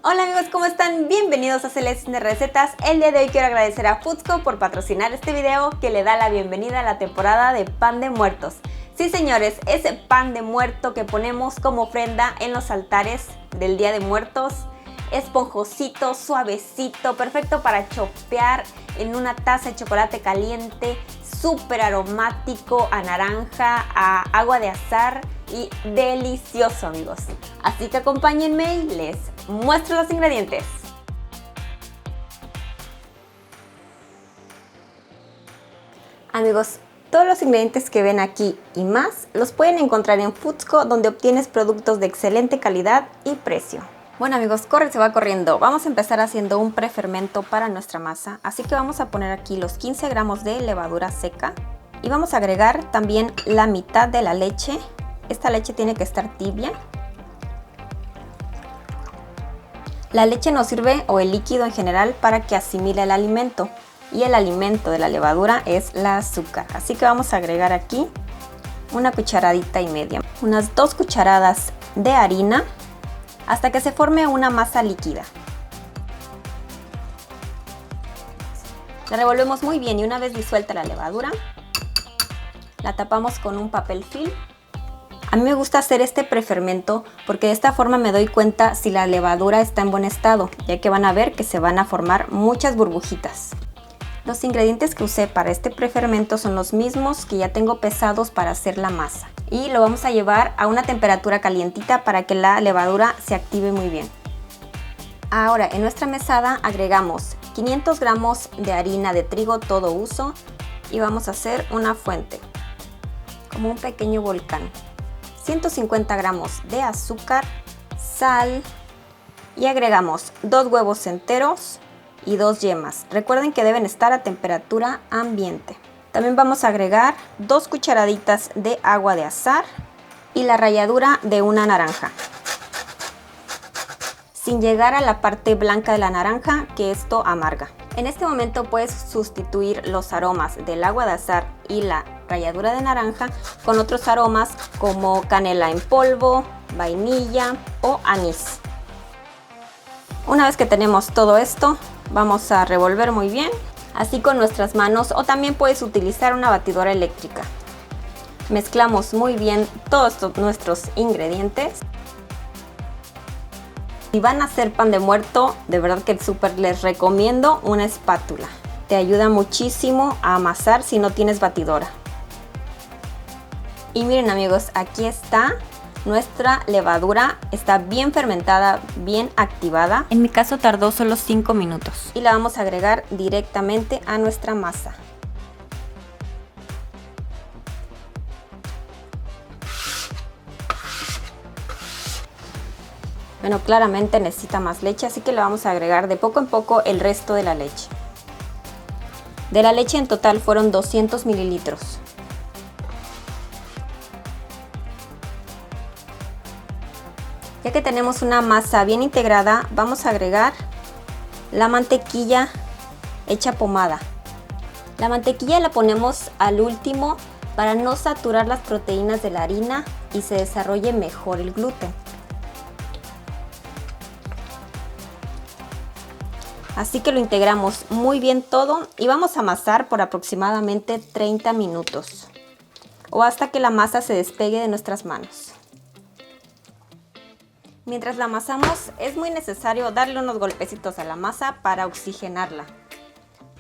Hola amigos, ¿cómo están? Bienvenidos a Celeste Recetas. El día de hoy quiero agradecer a Foodsco por patrocinar este video que le da la bienvenida a la temporada de pan de muertos. Sí señores, ese pan de muerto que ponemos como ofrenda en los altares del Día de Muertos. Esponjosito, suavecito, perfecto para chopear en una taza de chocolate caliente, súper aromático a naranja, a agua de azahar y delicioso amigos. Así que acompáñenme y les muestro los ingredientes. Amigos, todos los ingredientes que ven aquí y más los pueden encontrar en Foodsco, donde obtienes productos de excelente calidad y precio. Bueno amigos, corre, se va corriendo. Vamos a empezar haciendo un prefermento para nuestra masa. Así que vamos a poner aquí los 15 gramos de levadura seca. Y vamos a agregar también la mitad de la leche. Esta leche tiene que estar tibia. La leche nos sirve, o el líquido en general, para que asimile el alimento. Y el alimento de la levadura es la azúcar. Así que vamos a agregar aquí una cucharadita y media. Unas 2 cucharadas de harina, hasta que se forme una masa líquida. La revolvemos muy bien y una vez disuelta la levadura, la tapamos con un papel film. A mí me gusta hacer este prefermento porque de esta forma me doy cuenta si la levadura está en buen estado, ya que van a ver que se van a formar muchas burbujitas. Los ingredientes que usé para este prefermento son los mismos que ya tengo pesados para hacer la masa. Y lo vamos a llevar a una temperatura calientita para que la levadura se active muy bien. Ahora en nuestra mesada agregamos 500 gramos de harina de trigo todo uso y vamos a hacer una fuente, como un pequeño volcán. 150 gramos de azúcar, sal y agregamos 2 huevos enteros y 2 yemas. Recuerden que deben estar a temperatura ambiente. También vamos a agregar 2 cucharaditas de agua de azahar y la ralladura de una naranja. Sin llegar a la parte blanca de la naranja, que esto amarga. En este momento puedes sustituir los aromas del agua de azahar y la ralladura de naranja con otros aromas como canela en polvo, vainilla o anís. Una vez que tenemos todo esto, vamos a revolver muy bien, así con nuestras manos, o también puedes utilizar una batidora eléctrica. Mezclamos muy bien todos nuestros ingredientes. Si van a hacer pan de muerto, de verdad que súper les recomiendo una espátula. Te ayuda muchísimo a amasar si no tienes batidora. Y miren amigos, aquí está nuestra levadura, está bien fermentada, bien activada. En mi caso tardó solo 5 minutos. Y la vamos a agregar directamente a nuestra masa. Bueno, claramente necesita más leche, así que le vamos a agregar de poco en poco el resto de la leche. De la leche en total fueron 200 mililitros. Ya que tenemos una masa bien integrada, vamos a agregar la mantequilla hecha pomada. La mantequilla la ponemos al último para no saturar las proteínas de la harina y se desarrolle mejor el gluten. Así que lo integramos muy bien todo y vamos a amasar por aproximadamente 30 minutos o hasta que la masa se despegue de nuestras manos. Mientras la amasamos es muy necesario darle unos golpecitos a la masa para oxigenarla.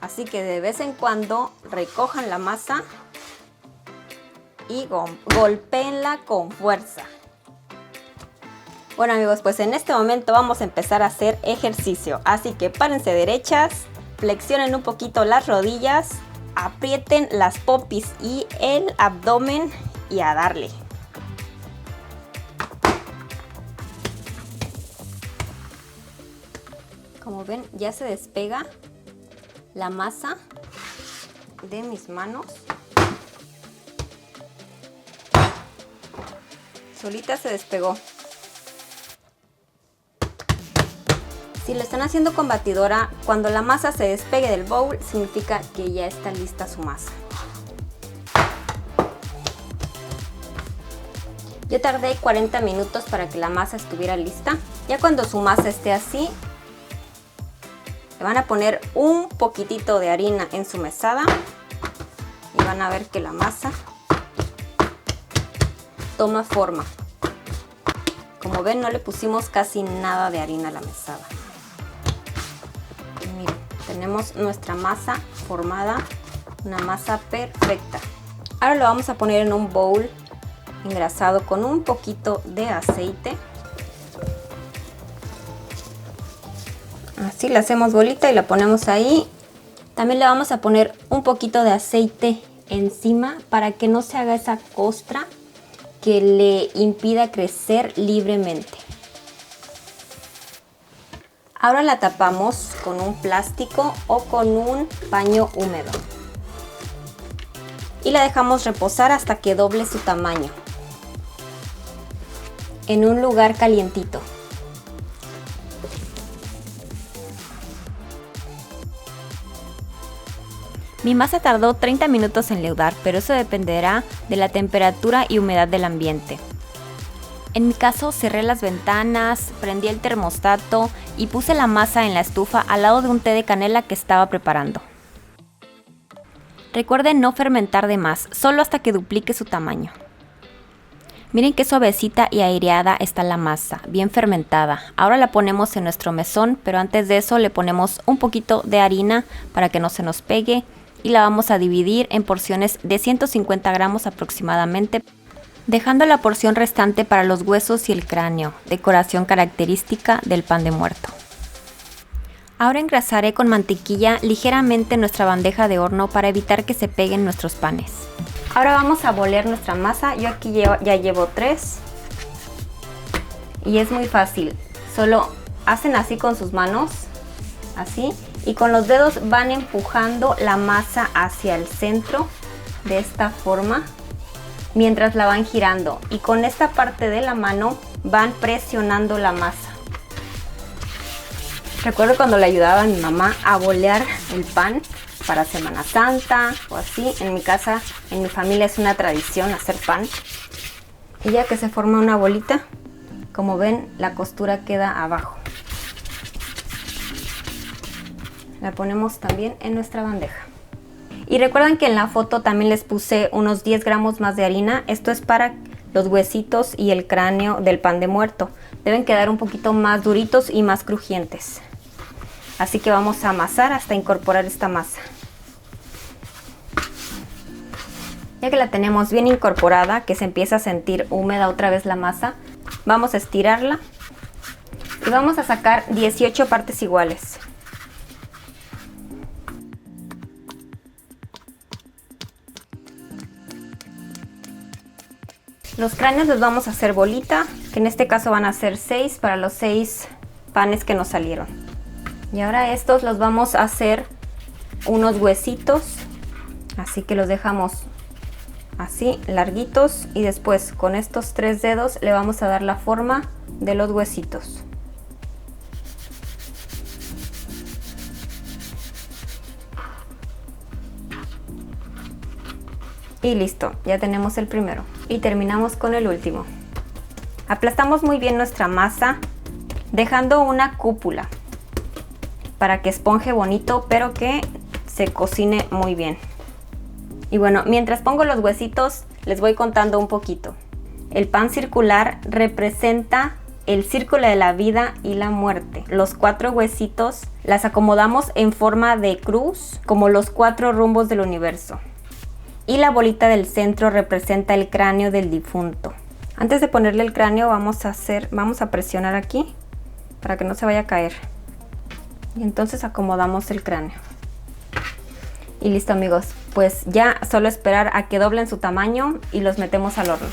Así que de vez en cuando recojan la masa y golpéenla con fuerza. Bueno amigos, pues en este momento vamos a empezar a hacer ejercicio. Así que párense derechas, flexionen un poquito las rodillas, aprieten las popis y el abdomen y a darle. Como ven, ya se despega la masa de mis manos. Solita se despegó. Si lo están haciendo con batidora, cuando la masa se despegue del bowl, significa que ya está lista su masa. Yo tardé 40 minutos para que la masa estuviera lista. Ya cuando su masa esté así, le van a poner un poquitito de harina en su mesada y van a ver que la masa toma forma. Como ven, no le pusimos casi nada de harina a la mesada. Y miren, tenemos nuestra masa formada, una masa perfecta. Ahora lo vamos a poner en un bowl engrasado con un poquito de aceite. Así la hacemos bolita y la ponemos ahí. También le vamos a poner un poquito de aceite encima para que no se haga esa costra que le impida crecer libremente. Ahora la tapamos con un plástico o con un paño húmedo. Y la dejamos reposar hasta que doble su tamaño. En un lugar calientito. Mi masa tardó 30 minutos en leudar, pero eso dependerá de la temperatura y humedad del ambiente. En mi caso cerré las ventanas, prendí el termostato y puse la masa en la estufa al lado de un té de canela que estaba preparando. Recuerden no fermentar de más, solo hasta que duplique su tamaño. Miren qué suavecita y aireada está la masa, bien fermentada. Ahora la ponemos en nuestro mesón, pero antes de eso le ponemos un poquito de harina para que no se nos pegue. Y la vamos a dividir en porciones de 150 gramos aproximadamente, dejando la porción restante para los huesos y el cráneo, decoración característica del pan de muerto. Ahora engrasaré con mantequilla ligeramente nuestra bandeja de horno para evitar que se peguen nuestros panes. Ahora vamos a bolear nuestra masa. Yo aquí ya llevo 3 y es muy fácil, solo hacen así con sus manos, así. Y con los dedos van empujando la masa hacia el centro de esta forma mientras la van girando. Y con esta parte de la mano van presionando la masa. Recuerdo cuando le ayudaba a mi mamá a bolear el pan para Semana Santa o así. En mi casa, en mi familia es una tradición hacer pan. Y ya que se forma una bolita, como ven, la costura queda abajo. La ponemos también en nuestra bandeja. Y recuerden que en la foto también les puse unos 10 gramos más de harina. Esto es para los huesitos y el cráneo del pan de muerto. Deben quedar un poquito más duritos y más crujientes. Así que vamos a amasar hasta incorporar esta masa. Ya que la tenemos bien incorporada, que se empieza a sentir húmeda otra vez la masa, vamos a estirarla y vamos a sacar 18 partes iguales. Los cráneos los vamos a hacer bolita, que en este caso van a ser 6 para los 6 panes que nos salieron. Y ahora estos los vamos a hacer unos huesitos, así que los dejamos así larguitos y después con estos 3 dedos le vamos a dar la forma de los huesitos. Y listo, ya tenemos el primero. Y terminamos con el último. Aplastamos muy bien nuestra masa, dejando una cúpula para que esponje bonito, pero que se cocine muy bien. Y bueno, mientras pongo los huesitos, les voy contando un poquito. El pan circular representa el círculo de la vida y la muerte. Los 4 huesitos las acomodamos en forma de cruz, como los 4 rumbos del universo. Y la bolita del centro representa el cráneo del difunto. Antes de ponerle el cráneo vamos a presionar aquí para que no se vaya a caer. Y entonces acomodamos el cráneo. Y listo, amigos, pues ya solo esperar a que doblen su tamaño y los metemos al horno.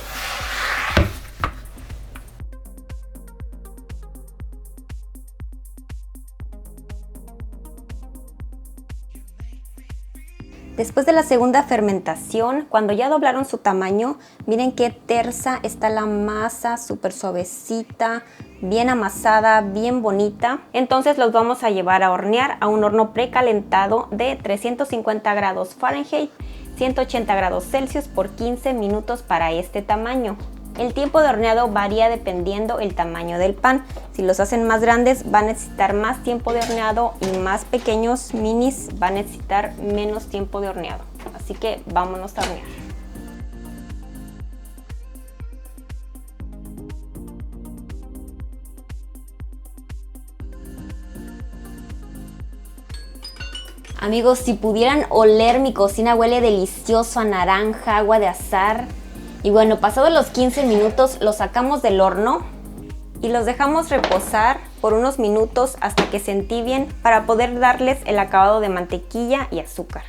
Después de la segunda fermentación, cuando ya doblaron su tamaño, miren qué tersa está la masa, súper suavecita, bien amasada, bien bonita. Entonces los vamos a llevar a hornear a un horno precalentado de 350 grados Fahrenheit, 180 grados Celsius por 15 minutos para este tamaño. El tiempo de horneado varía dependiendo el tamaño del pan. Si los hacen más grandes va a necesitar más tiempo de horneado y más pequeños minis va a necesitar menos tiempo de horneado. Así que vámonos a hornear. Amigos, si pudieran oler mi cocina, huele delicioso a naranja, agua de azahar. Y bueno, pasados los 15 minutos los sacamos del horno y los dejamos reposar por unos minutos hasta que se entibien para poder darles el acabado de mantequilla y azúcar.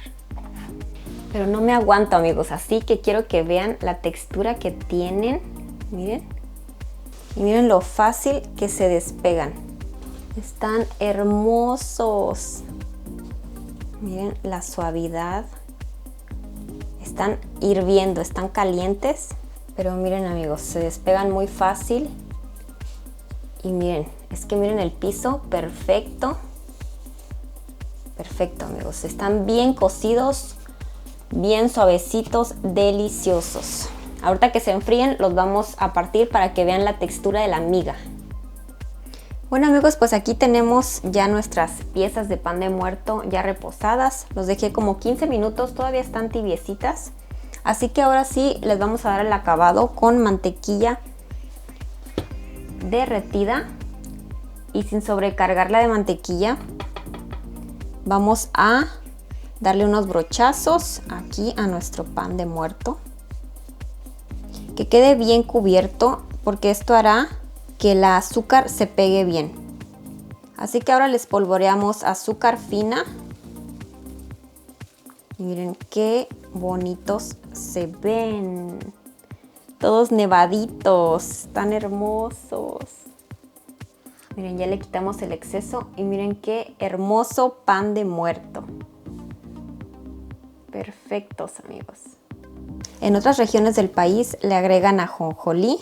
Pero no me aguanto, amigos, así que quiero que vean la textura que tienen. Miren. Y miren lo fácil que se despegan. Están hermosos. Miren la suavidad. Están hirviendo, están calientes. Pero miren, amigos, se despegan muy fácil. Y miren, es que miren el piso, perfecto. Perfecto, amigos. Están bien cocidos, bien suavecitos, deliciosos. Ahorita que se enfríen los vamos a partir para que vean la textura de la miga. Bueno, amigos, pues aquí tenemos ya nuestras piezas de pan de muerto ya reposadas. Los dejé como 15 minutos, todavía están tibiecitas. Así que ahora sí les vamos a dar el acabado con mantequilla derretida y sin sobrecargarla de mantequilla. Vamos a darle unos brochazos aquí a nuestro pan de muerto. Que quede bien cubierto porque esto hará que el azúcar se pegue bien. Así que ahora les polvoreamos azúcar fina. Miren qué bonitos se ven. Todos nevaditos, tan hermosos. Miren, ya le quitamos el exceso y miren qué hermoso pan de muerto. Perfectos, amigos. En otras regiones del país le agregan ajonjolí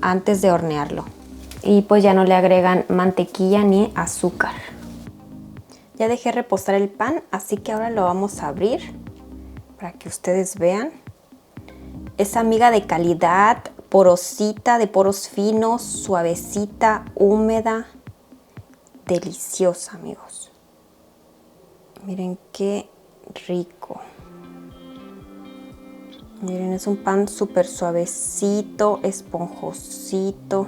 antes de hornearlo y pues ya no le agregan mantequilla ni azúcar. Ya dejé reposar el pan, así que ahora lo vamos a abrir para que ustedes vean. Esa miga de calidad, porosita, de poros finos, suavecita, húmeda, deliciosa, amigos. Miren qué rico. Miren, es un pan súper suavecito, esponjosito.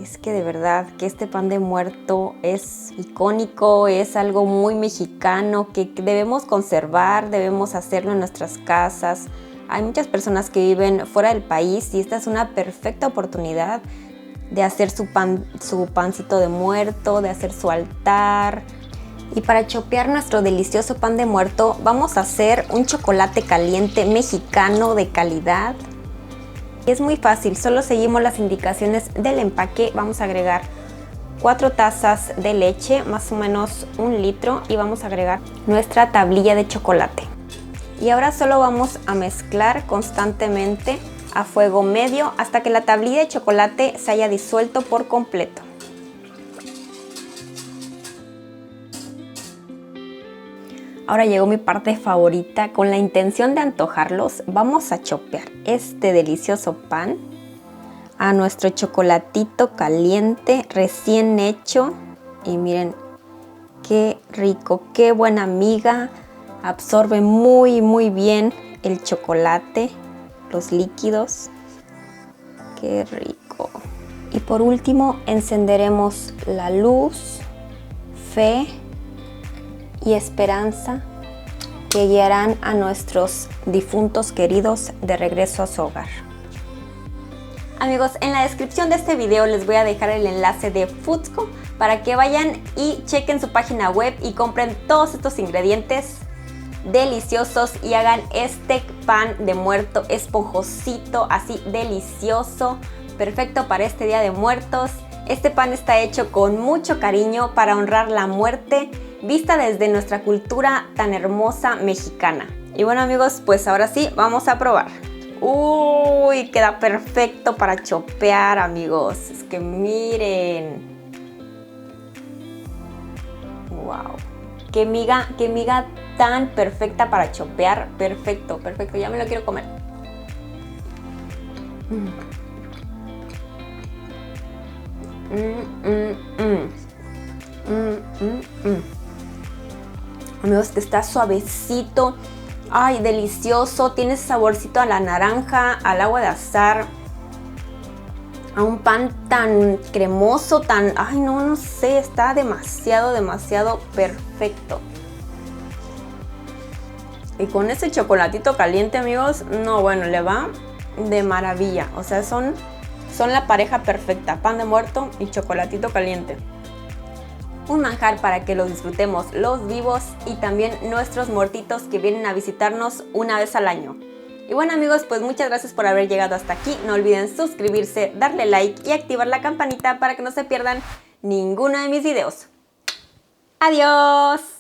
Es que de verdad que este pan de muerto es icónico, es algo muy mexicano que debemos conservar, debemos hacerlo en nuestras casas. Hay muchas personas que viven fuera del país y esta es una perfecta oportunidad de hacer su pancito de muerto, de hacer su altar. Y para chopear nuestro delicioso pan de muerto vamos a hacer un chocolate caliente mexicano de calidad. Es muy fácil, solo seguimos las indicaciones del empaque. Vamos a agregar 4 tazas de leche, más o menos 1 litro, y vamos a agregar nuestra tablilla de chocolate. Y ahora solo vamos a mezclar constantemente a fuego medio hasta que la tablilla de chocolate se haya disuelto por completo. Ahora llegó mi parte favorita. Con la intención de antojarlos, vamos a chopear este delicioso pan a nuestro chocolatito caliente, recién hecho. Y miren qué rico, qué buena miga. Absorbe muy bien el chocolate, los líquidos. Qué rico. Y por último, encenderemos la luz, fe y esperanza que guiarán a nuestros difuntos queridos de regreso a su hogar. Amigos, en la descripción de este video les voy a dejar el enlace de Foodsco para que vayan y chequen su página web y compren todos estos ingredientes deliciosos y hagan este pan de muerto esponjosito, así delicioso, perfecto para este Día de Muertos. Este pan está hecho con mucho cariño para honrar la muerte, vista desde nuestra cultura tan hermosa mexicana. Y bueno, amigos, pues ahora sí, vamos a probar. Uy, queda perfecto para chopear, amigos. Es que miren. Wow. Qué miga tan perfecta para chopear. Perfecto, perfecto. Ya me lo quiero comer. Amigos, que está suavecito. Ay, delicioso. Tiene ese saborcito a la naranja, al agua de azahar, a un pan tan cremoso, tan... Ay, no sé, está demasiado perfecto. Y con ese chocolatito caliente, amigos, no, bueno, le va de maravilla. O sea, son la pareja perfecta, pan de muerto y chocolatito caliente. Un manjar para que lo disfrutemos los vivos y también nuestros muertitos que vienen a visitarnos una vez al año. Y bueno, amigos, pues muchas gracias por haber llegado hasta aquí. No olviden suscribirse, darle like y activar la campanita para que no se pierdan ninguno de mis videos. ¡Adiós!